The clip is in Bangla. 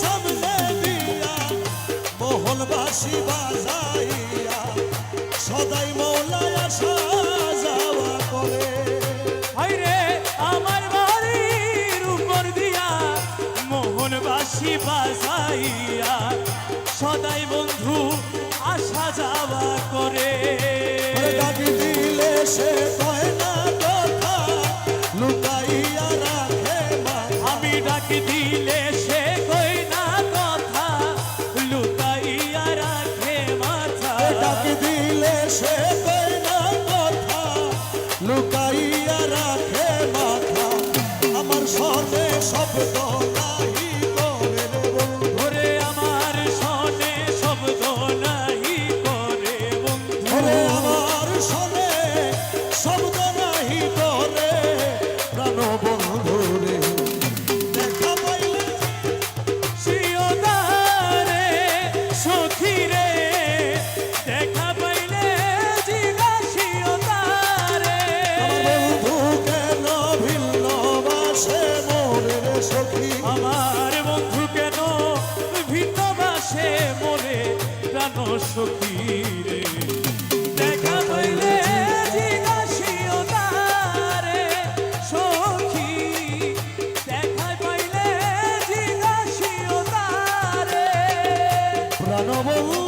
সামনে দিয়া মোহন বাঁশি বাজাইয়া সদাই মৌলায় আসা যাওয়া করে। হায়রে আমার বাড়ির উপর দিয়া মোহন বাঁশি বাজাইয়া সদাই বন্ধু আসা যাওয়া করে। ডাকি দিলে সে কয় না কথা লুকাইয়া রাখে মাথা। আমি ডাকি দিলে সে কই না কথা লুকাইয়া রাখে মাথা। ডাকি দিলে সে কয় না কথা লুকাইয়া রাখে মাথা। আমার সনে শব্দ নাহি করে রে বন্ধু। ওরে আমার সনে শব্দ নাহি করে বন্ধু। ওরে আমার সনে শব্দ নাহি করে প্রাণ বন্ধু রে। দেখা পাইলে শিওদারে সখী রে দেখা পাইলে জিজ্ঞাসিওদারে। আমার বন্ধু কেন ভিন্ন বাসে মোরে রে সখী। আমার বন্ধু কেন ভিন্ন বাসে মোরে প্রাণ সখী রে। দেখা পাইলে জিজ্ঞাসিওদারে সখী দেখা পাইলে জিজ্ঞাসিওদারে। প্রাণ বন্ধু